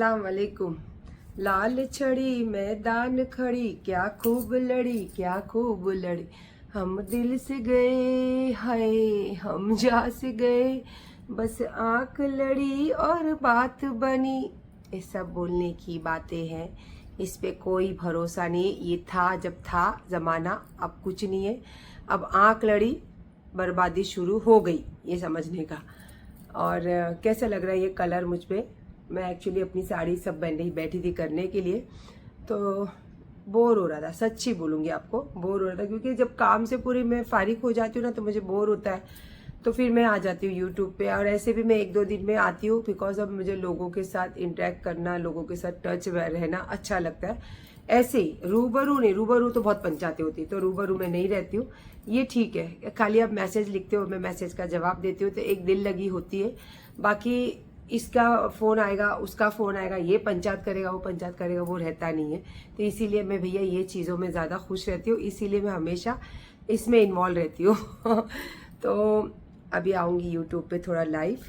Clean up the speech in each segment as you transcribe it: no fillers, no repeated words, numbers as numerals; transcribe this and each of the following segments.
अस्सलाम वालेकुम। लाल छड़ी मैदान खड़ी, क्या खूब लड़ी क्या खूब लड़ी, हम दिल से गए हाय हम जा से गए, बस आंख लड़ी और बात बनी। ये सब बोलने की बातें हैं, इस पे कोई भरोसा नहीं। ये था जब था ज़माना, अब कुछ नहीं है। अब आंख लड़ी, बर्बादी शुरू हो गई, ये समझने का। और कैसा लग रहा है ये कलर मुझ पे। मैं एक्चुअली अपनी साड़ी सब बैठी थी करने के लिए, तो बोर हो रहा था। सच्ची बोलूँगी आपको, बोर हो रहा था, क्योंकि जब काम से पूरी मैं फारिग हो जाती हूँ ना तो मुझे बोर होता है, तो फिर मैं आ जाती हूँ यूट्यूब पे। और ऐसे भी मैं 1-2 दिन में आती हूँ, बिकॉज अब मुझे लोगों के साथ इंटरेक्ट करना, लोगों के साथ टच रहना अच्छा लगता है। ऐसे ही रूबरू नहीं, रूबरू तो बहुत पंचायतें होती, तो रूबरू में नहीं रहती हूँ। ये ठीक है, खाली आप मैसेज लिखते हो, मैं मैसेज का जवाब देती हूँ, तो एक दिल लगी होती है। बाकी इसका फ़ोन आएगा, उसका फ़ोन आएगा, ये पंचायत करेगा, वो पंचायत करेगा, वो रहता नहीं है। तो इसीलिए मैं भैया ये चीज़ों में ज़्यादा खुश रहती हूँ, इसीलिए मैं हमेशा इसमें इन्वॉल्व रहती हूँ। तो अभी आऊँगी यूट्यूब पे थोड़ा लाइव।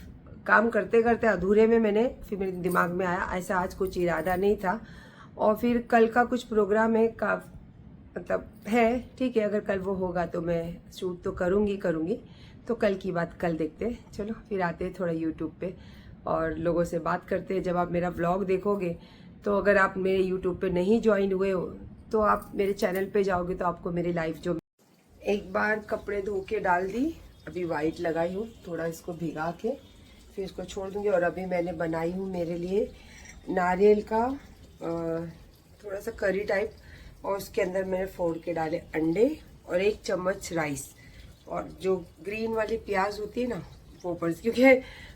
काम करते करते अधूरे में मैंने फिर मेरे दिमाग में आया, ऐसा आज कुछ इरादा नहीं था। और फिर कल का कुछ प्रोग्राम है का, मतलब है, ठीक है, अगर कल वो होगा तो मैं शूट तो करूँगी। तो कल की बात कल देखते हैं। चलो फिर आते हैं थोड़ा यूट्यूब पे और लोगों से बात करते हैं। जब आप मेरा व्लॉग देखोगे, तो अगर आप मेरे यूट्यूब पे नहीं ज्वाइन हुए हो तो आप मेरे चैनल पे जाओगे तो आपको मेरी लाइफ जो, एक बार कपड़े धो के डाल दी, अभी वाइट लगाई हूँ, थोड़ा इसको भिगा के फिर इसको छोड़ दूँगी। और अभी मैंने बनाई हूँ मेरे लिए नारियल का थोड़ा सा करी टाइप, और उसके अंदर मैंने फोड़ के डाले अंडे और 1 चम्मच राइस, और जो ग्रीन वाली प्याज होती है ना वो पर, क्योंकि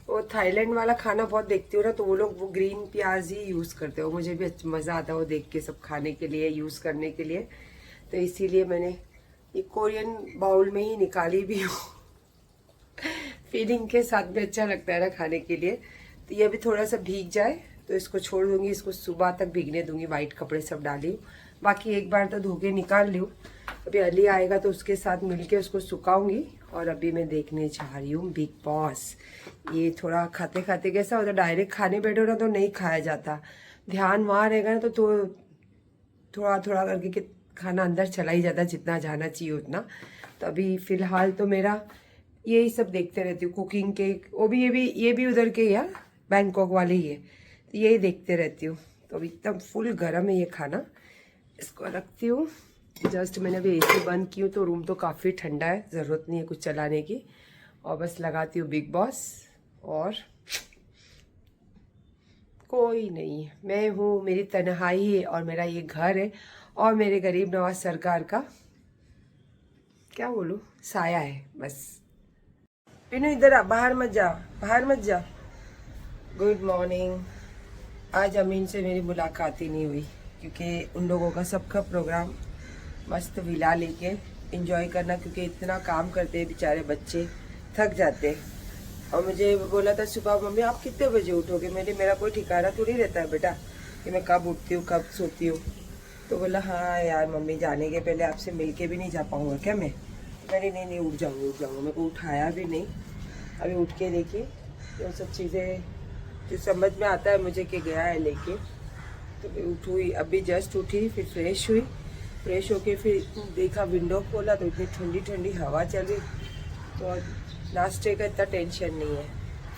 वो थाईलैंड वाला खाना बहुत देखती हूँ ना, तो वो लोग वो ग्रीन प्याज ही यूज़ करते हो। मुझे भी मज़ा आता है वो देख के, सब खाने के लिए यूज़ करने के लिए। तो इसीलिए मैंने ये कोरियन बाउल में ही निकाली भी हूँ। फीलिंग के साथ भी अच्छा लगता है ना खाने के लिए। तो ये भी थोड़ा सा भीग जाए तो इसको छोड़ दूंगी, इसको सुबह तक भीगने दूंगी। वाइट कपड़े सब डाली हूँ, बाकी एक बार तो धो के निकाल ली हूँ। अभी अली आएगा तो उसके साथ मिलके उसको सुखाऊंगी। और अभी मैं देखने जा रही हूँ बिग बॉस। ये थोड़ा खाते खाते कैसा होता है, डायरेक्ट खाने बैठो ना तो नहीं खाया जाता, ध्यान वहाँ रहेगा ना तो थोड़ा थोड़ा करके खाना अंदर चला ही जाता है, जितना जाना चाहिए उतना। तो अभी फिलहाल तो मेरा यही सब देखते रहती हूँ, कुकिंग के, वो भी ये भी उधर के यार, बैंकॉक वाले ही है, तो यही देखते रहती हूँ। तो अभी एकदम फुल गर्म है ये खाना, इसको रखती हूँ। जस्ट मैंने अभी एसी बंद की हूँ, तो रूम तो काफ़ी ठंडा है, ज़रूरत नहीं है कुछ चलाने की। और बस लगाती हूँ बिग बॉस, और कोई नहीं है, मैं हूँ, मेरी तन्हाई है, और मेरा ये घर है, और मेरे गरीब नवाज सरकार का क्या बोलूँ, साया है बस। पिनू इधर आ, बाहर मत जा, बाहर मत जा। Good morning. आज अमीन से मेरी मुलाकात ही नहीं हुई, क्योंकि उन लोगों का सबका प्रोग्राम मस्त विला लेके एंजॉय करना, क्योंकि इतना काम करते हैं बेचारे बच्चे, थक जाते हैं। और मुझे बोला था सुबह, मम्मी आप कितने बजे उठोगे? मेरा कोई ठिकाना थोड़ी रहता है बेटा कि मैं कब उठती हूँ कब सोती हूँ। तो बोला हाँ यार मम्मी, जाने के पहले आपसे मिल के भी नहीं जा पाऊँगा क्या मैं? मैंने नहीं उठ जाऊँगा। मेरे को उठाया भी नहीं। अभी उठ के देखिए तो सब चीज़ें जो समझ में आता है मुझे कि गया है लेके। तो मैं हुई, अभी जस्ट उठी, फिर फ्रेश हुई, फ्रेश होके फिर देखा, विंडो खोला तो इतनी ठंडी ठंडी हवा चल रही। तो नाश्ते का इतना टेंशन नहीं है,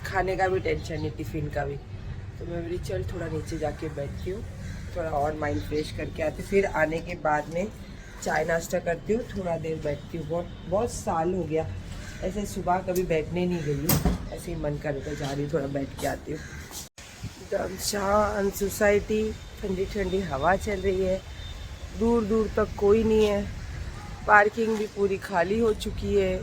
खाने का भी टेंशन नहीं, टिफ़िन का भी। तो मैं बोली चल थोड़ा नीचे जाके बैठती हूँ, थोड़ा और माइंड फ्रेश करके आती, फिर आने के बाद में चाय नाश्ता करती हूँ, थोड़ा देर बैठती हूँ। बहुत साल हो गया ऐसे सुबह कभी बैठने नहीं गई हूँ, ऐसे ही मन करे तो जा रही हूँ, थोड़ा बैठ के आती हूँ। एकदम शांत सोसाइटी, ठंडी ठंडी हवा चल रही है, दूर दूर तक कोई नहीं है, पार्किंग भी पूरी खाली हो चुकी है,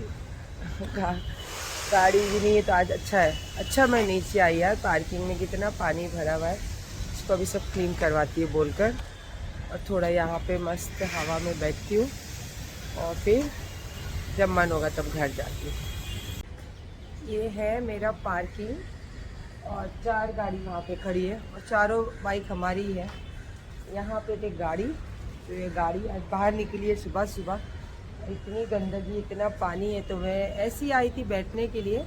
गाड़ी भी नहीं है। तो आज अच्छा है, अच्छा मैं नीचे आई यार, पार्किंग में कितना पानी भरा हुआ है, इसको अभी सब क्लीन करवाती है बोलकर। और थोड़ा यहाँ पे मस्त हवा में बैठती हूँ, और फिर जब मन होगा तब घर जाती हूँ। ये है मेरा पार्किंग, और 4 गाड़ी वहाँ पे खड़ी है, और चारों बाइक हमारी ही है। यहाँ पे एक गाड़ी, तो ये गाड़ी आज बाहर निकली है सुबह सुबह, इतनी गंदगी इतना पानी है, तो मैं ऐसी ही आई थी बैठने के लिए,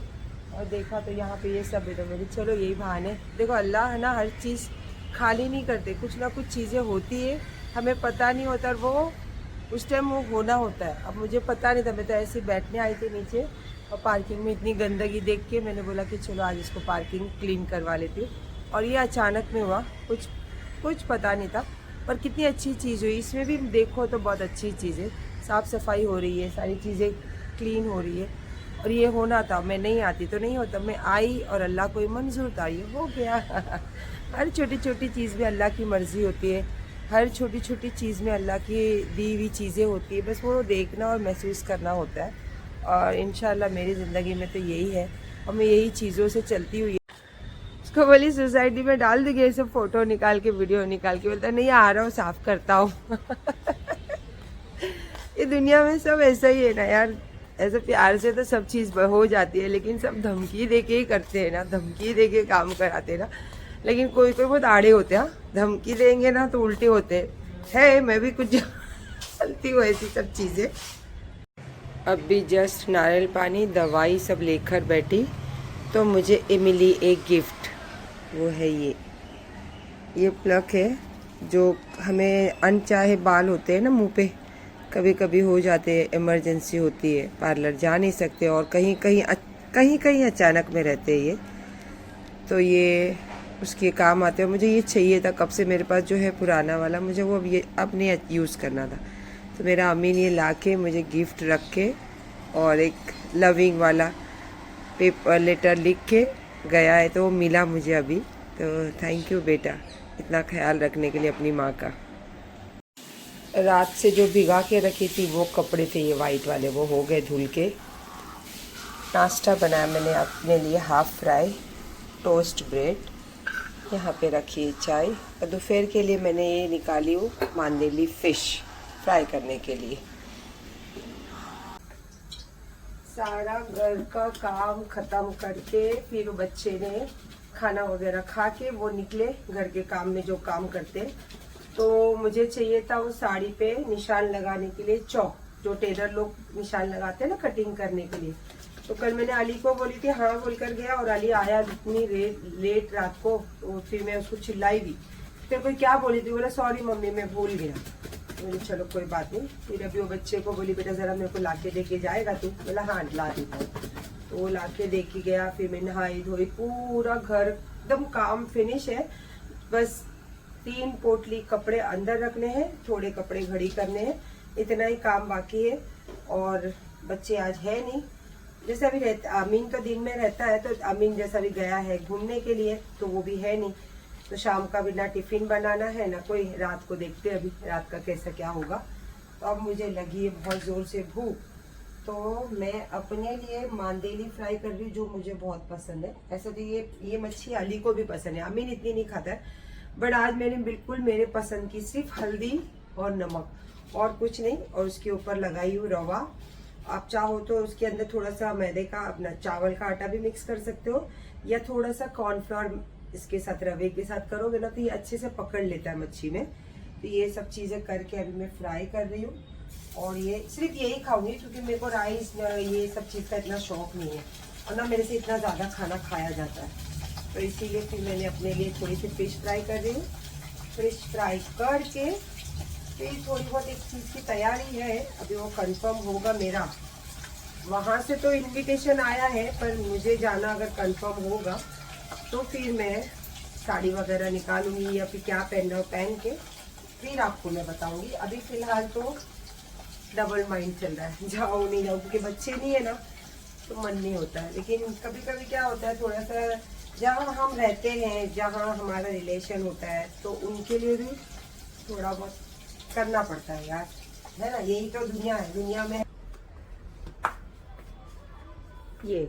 और देखा तो यहाँ पे ये सब है, तो मेरी चलो यही बहाने। देखो अल्लाह है ना, हर चीज़ खाली नहीं करते, कुछ ना कुछ चीज़ें होती है, हमें पता नहीं होता और वो उस टाइम वो होना होता है। अब मुझे पता नहीं था, मैं तो ऐसे बैठने आई थी नीचे और पार्किंग में इतनी गंदगी देख के मैंने बोला कि चलो आज इसको पार्किंग क्लीन करवा लेती हूँ। और ये अचानक में हुआ, कुछ पता नहीं था, पर कितनी अच्छी चीज़ हुई। इसमें भी देखो तो बहुत अच्छी चीज़ है, साफ़ सफाई हो रही है, सारी चीज़ें क्लीन हो रही है। और ये होना था, मैं नहीं आती तो नहीं होता, मैं आई और अल्लाह को मंजूर था, ये हो गया। हर छोटी छोटी चीज़ में अल्लाह की मर्ज़ी होती है, हर छोटी छोटी चीज़ में अल्लाह की दी हुई चीज़ें होती है, बस वो देखना और महसूस करना होता है। और इंशाल्लाह मेरी ज़िंदगी में तो यही है और मैं यही चीज़ों से चलती हुई। उसको बोली सोसाइटी में डाल देंगे ये सब फ़ोटो निकाल के, वीडियो निकाल के, बोलता नहीं आ रहा हूँ, साफ़ करता हूँ। ये दुनिया में सब ऐसा ही है ना यार, ऐसे प्यार से तो सब चीज़ हो जाती है, लेकिन सब धमकी दे के ही करते हैं ना, धमकी दे के काम कराते हैं ना। लेकिन कोई कोई बहुत आड़े होते हैं, धमकी देंगे ना तो उल्टे होते हैं। मैं भी कुछ चलती हूँ ऐसी सब चीज़ें। अब भी जस्ट नारियल पानी दवाई सब लेकर बैठी तो मुझे मिली एक गिफ्ट। वो है ये प्लग है, जो हमें अनचाहे बाल होते हैं ना मुंह पे, कभी कभी हो जाते हैं, इमरजेंसी होती है, पार्लर जा नहीं सकते और कहीं कहीं अचानक में रहते हैं ये, तो ये उसके काम आते हैं। मुझे ये चाहिए था कब से, मेरे पास जो है पुराना वाला, मुझे वो अब नहीं यूज़ करना था, तो मेरा अम्मी ने ये ला के मुझे गिफ्ट रख के और एक लविंग वाला पेपर लेटर लिख के गया है, तो वो मिला मुझे अभी। तो थैंक यू बेटा, इतना ख्याल रखने के लिए अपनी माँ का। रात से जो भिगा के रखी थी वो कपड़े थे ये वाइट वाले, वो हो गए धुल के। नाश्ता बनाया मैंने अपने लिए, हाफ फ्राई टोस्ट ब्रेड, यहाँ पे रखी है चाय, और दोपहर के लिए मैंने ये निकाली हूँ मांदेली फ़िश फ्राई करने के लिए। सारा घर का काम ख़त्म करके फिर बच्चे ने खाना वगैरह खा के वो निकले घर के काम में, जो काम करते। तो मुझे चाहिए था वो साड़ी पे निशान लगाने के लिए चौक, जो टेलर लोग निशान लगाते हैं ना कटिंग करने के लिए। तो कल मैंने अली को बोली थी, हाँ बोल कर गया, और अली आया इतनी लेट रात को, तो फिर मैं उसको चिल्लाई भी, फिर कोई क्या बोली थी, बोला सॉरी मम्मी मैं भूल गया। बोली चलो कोई बात नहीं। फिर अभी वो बच्चे को बोली बेटा ज़रा मेरे को ला के दे के जाएगा तू, बोला हाँ ला देता हूँ। तो वो ला के दे के गया, फिर मैं नहाई धोई, पूरा घर एकदम काम फिनिश है। बस 3 पोटली कपड़े अंदर रखने हैं, थोड़े कपड़े घड़ी करने हैं, इतना ही काम बाकी है। और बच्चे आज है नहीं, जैसे अभी रहता, अमीन तो दिन में रहता है, तो अमीन जैसा भी गया है घूमने के लिए, तो वो भी है नहीं। तो शाम का भी ना टिफिन बनाना है ना कोई, रात को देखते अभी रात का कैसा क्या होगा। तो अब मुझे लगी है बहुत ज़ोर से भूख, तो मैं अपने लिए मांदेली फ्राई कर रही हूँ, जो मुझे बहुत पसंद है। ऐसे तो ये मच्छी अली को भी पसंद है, अमीन इतनी नहीं खाता है, बट आज मैंने बिल्कुल मेरे पसंद की सिर्फ हल्दी और नमक और कुछ नहीं, और उसके ऊपर लगाई हूँ रवा। आप चाहो तो उसके अंदर थोड़ा सा मैदे का, अपना चावल का आटा भी मिक्स कर सकते हो, या थोड़ा सा कॉर्नफ्लोर इसके साथ रवे के साथ करोगे ना तो ये अच्छे से पकड़ लेता है मच्छी में। तो ये सब चीज़ें करके अभी मैं फ्राई कर रही हूँ, और ये सिर्फ यही खाऊंगी क्योंकि मेरे को राइस ये सब चीज़ का इतना शौक नहीं है, और ना मेरे से इतना ज़्यादा खाना खाया जाता है। तो इसीलिए फिर मैंने अपने लिए थोड़ी सी फिश फ्राई कर रही हूँ। फिश फ्राई करके फिर थोड़ी बहुत एक चीज़ की तैयारी है, अभी वो कंफर्म होगा मेरा। वहाँ से तो इनविटेशन आया है, पर मुझे जाना अगर कंफर्म होगा तो फिर मैं साड़ी वगैरह निकालूंगी या फिर क्या पहनना हो पहन के फिर आपको मैं बताऊंगी। अभी फ़िलहाल तो डबल माइंड चल रहा है, जाऊँ नहीं जाऊँ, क्योंकि बच्चे नहीं है ना तो मन नहीं होता है। लेकिन कभी कभी क्या होता है, थोड़ा सा जहाँ हम रहते हैं, जहाँ हमारा रिलेशन होता है, तो उनके लिए भी थोड़ा बहुत करना पड़ता है यार, है ना। यही तो दुनिया है, दुनिया में ये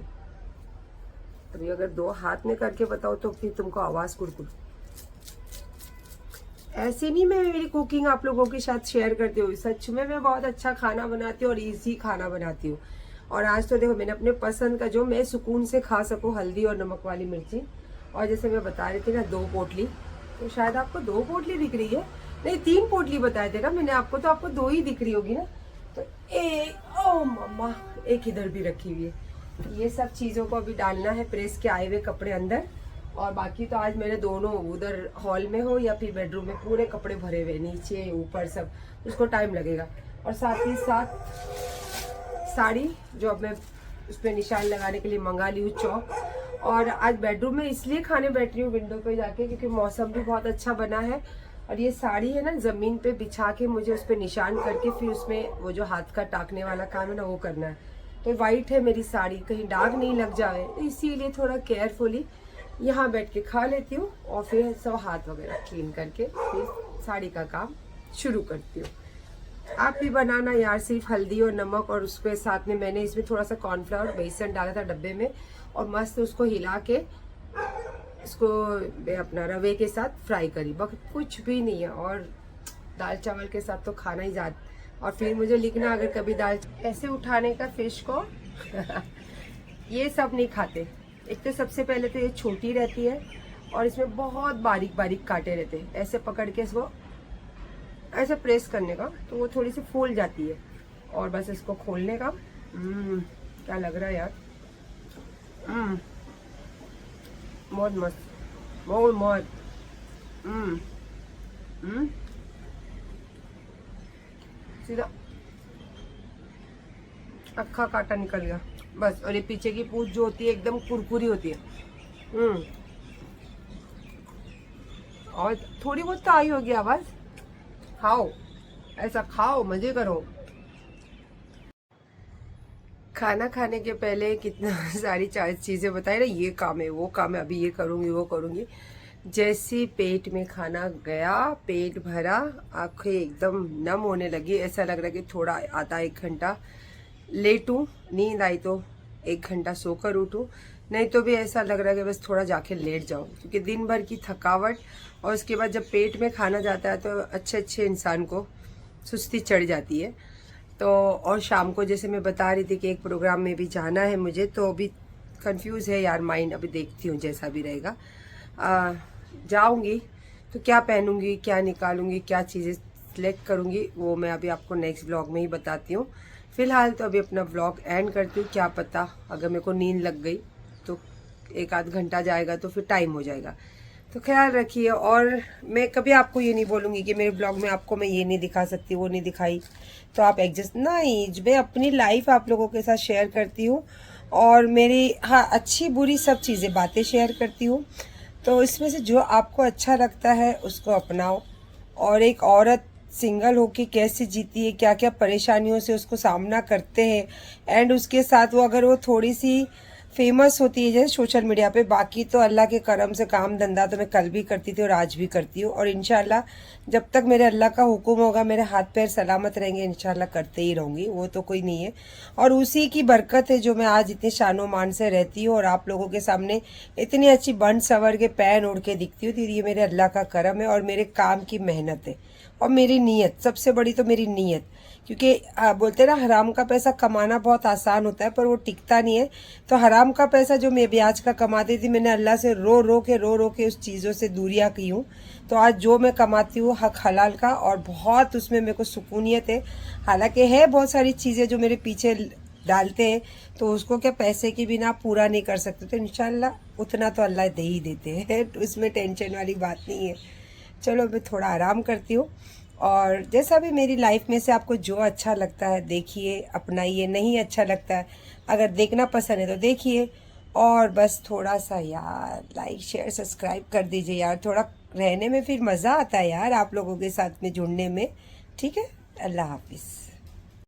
अभी अगर 2 हाथ में करके बताओ तो फिर तुमको आवाज़ कुड़कुड़। ऐसे नहीं मैं मेरी कुकिंग आप लोगों के साथ शेयर करती हूँ, सच में मैं बहुत अच्छा खाना बनाती हूँ और इजी खाना बनाती हूँ। और आज तो देखो मैंने अपने पसंद का, जो मैं सुकून से खा सकूँ, हल्दी और नमक वाली मिर्ची। और जैसे मैं बता रही थी ना 2 पोटली, तो शायद आपको 2 पोटली दिख रही है, नहीं 3 पोटली बताए थे ना मैंने आपको, तो आपको 2 ही दिख रही होगी ना। तो ओ मम्मा, एक इधर भी रखी हुई है। ये सब चीज़ों को अभी डालना है, प्रेस के आए हुए कपड़े अंदर, और बाकी तो आज मेरे दोनों उधर हॉल में हो या फिर बेडरूम में पूरे कपड़े भरे हुए, नीचे ऊपर सब, उसको टाइम लगेगा। और साथ ही साथ साड़ी जो अब मैं उस पर निशान लगाने के लिए मंगा ली हूँ चौक। और आज बेडरूम में इसलिए खाने बैठ रही हूँ विंडो पे जाके क्योंकि मौसम भी बहुत अच्छा बना है। और ये साड़ी है ना, ज़मीन पे बिछा के मुझे उस पर निशान करके फिर उसमें वो जो हाथ का टाकने वाला काम है ना वो करना है। तो वाइट है मेरी साड़ी, कहीं दाग नहीं लग जाए, तो इसीलिए थोड़ा केयरफुली यहाँ बैठ के खा लेती हूँ और फिर सब हाथ वगैरह क्लीन करके फिर साड़ी का काम शुरू करती हूँ। आप भी बनाना यार, सिर्फ हल्दी और नमक और उसके साथ में मैंने इसमें थोड़ा सा कॉर्नफ्लावर बेसन डाला था डब्बे में और मस्त उसको हिला के इसको अपना रवे के साथ फ्राई करी, बस कुछ भी नहीं है। और दाल चावल के साथ तो खाना ही जाता। और फिर मुझे लिखना अगर कभी दाल ऐसे उठाने का फिश को ये सब नहीं खाते। एक तो सबसे पहले तो ये छोटी रहती है और इसमें बहुत बारीक बारीक कांटे रहते हैं। ऐसे पकड़ के इसको ऐसे प्रेस करने का तो वो थोड़ी सी फूल जाती है और बस इसको खोलने का। क्या लग रहा है यार, बहुत मस्त, बहुत मस्त। सीधा अक्खा कांटा निकल गया बस। और ये पीछे की पूंछ जो होती है एकदम कुरकुरी होती है। और थोड़ी बहुत तो आई होगी आवाज। खाओ, ऐसा खाओ, मजे करो। खाना खाने के पहले कितना सारी चीज़ें बताए ना, ये काम है वो काम है, अभी ये करूँगी वो करूँगी। जैसे पेट में खाना गया, पेट भरा, आंखें एकदम नम होने लगी, ऐसा लग रहा है कि थोड़ा आधा 1 घंटा लेटूं, नींद आई तो 1 घंटा सोकर उठूं, नहीं तो भी ऐसा लग रहा है कि बस थोड़ा जाके लेट जाऊं। क्योंकि दिन भर की थकावट और उसके बाद जब पेट में खाना जाता है तो अच्छे इंसान को सुस्ती चढ़ जाती है। तो और शाम को जैसे मैं बता रही थी कि एक प्रोग्राम में भी जाना है मुझे, तो अभी कंफ्यूज है यार माइंड, अभी देखती हूँ जैसा भी रहेगा। जाऊंगी तो क्या पहनूंगी, क्या निकालूंगी, क्या चीज़ें सिलेक्ट करूंगी, वो मैं अभी आपको नेक्स्ट व्लॉग में ही बताती हूँ। फिलहाल तो अभी अपना व्लॉग एंड करती हूँ। क्या पता अगर मेरे को नींद लग गई तो 1 आध घंटा जाएगा तो फिर टाइम हो जाएगा। तो ख्याल रखिए। और मैं कभी आपको ये नहीं बोलूँगी कि मेरे ब्लॉग में आपको मैं ये नहीं दिखा सकती, वो नहीं दिखाई तो आप एडजस्ट नहीं। मैं अपनी लाइफ आप लोगों के साथ शेयर करती हूँ और मेरी अच्छी बुरी सब चीज़ें बातें शेयर करती हूँ। तो इसमें से जो आपको अच्छा लगता है उसको अपनाओ। और एक औरत सिंगल होके कैसे जीती है, क्या क्या परेशानियों से उसको सामना करते हैं, एंड उसके साथ वो अगर वो थोड़ी सी फेमस होती है जैसे सोशल मीडिया पे, बाकी तो अल्लाह के करम से काम धंधा तो मैं कल भी करती थी और आज भी करती हूँ। और इंशाल्लाह जब तक मेरे अल्लाह का हुक्म होगा, मेरे हाथ पैर सलामत रहेंगे, इंशाल्लाह करते ही रहूँगी, वो तो कोई नहीं है। और उसी की बरकत है जो मैं आज इतने शानो मान से रहती हूँ और आप लोगों के सामने इतनी अच्छी बन सवर के पैन उड़ के दिखती हूँ। तो ये मेरे अल्लाह का करम है और मेरे काम की मेहनत है और मेरी नीयत, सबसे बड़ी तो मेरी नीयत। क्योंकि बोलते ना हराम का पैसा कमाना बहुत आसान होता है पर वो टिकता नहीं है। तो हराम का पैसा जो मैं ब्याज का कमाती थी, मैंने अल्लाह से रो रो के उस चीज़ों से दूरियां की हूँ। तो आज जो मैं कमाती हूँ हक हलाल का, और बहुत उसमें मेरे को सुकूनियत है। हालांकि है बहुत सारी चीज़ें जो मेरे पीछे डालते हैं तो उसको क्या पैसे की बिना पूरा नहीं कर सकते, तो इंशाल्लाह उतना तो अल्लाह दे ही देते हैं, तो उसमें टेंशन वाली बात नहीं है। चलो मैं थोड़ा आराम करती हूँ और जैसा भी मेरी लाइफ में से आपको जो अच्छा लगता है देखिए, अपनाइए। नहीं अच्छा लगता है, अगर देखना पसंद है तो देखिए। और बस थोड़ा सा यार लाइक शेयर सब्सक्राइब कर दीजिए यार, थोड़ा रहने में फिर मज़ा आता है यार आप लोगों के साथ में जुड़ने में। ठीक है, अल्लाह हाफिज़।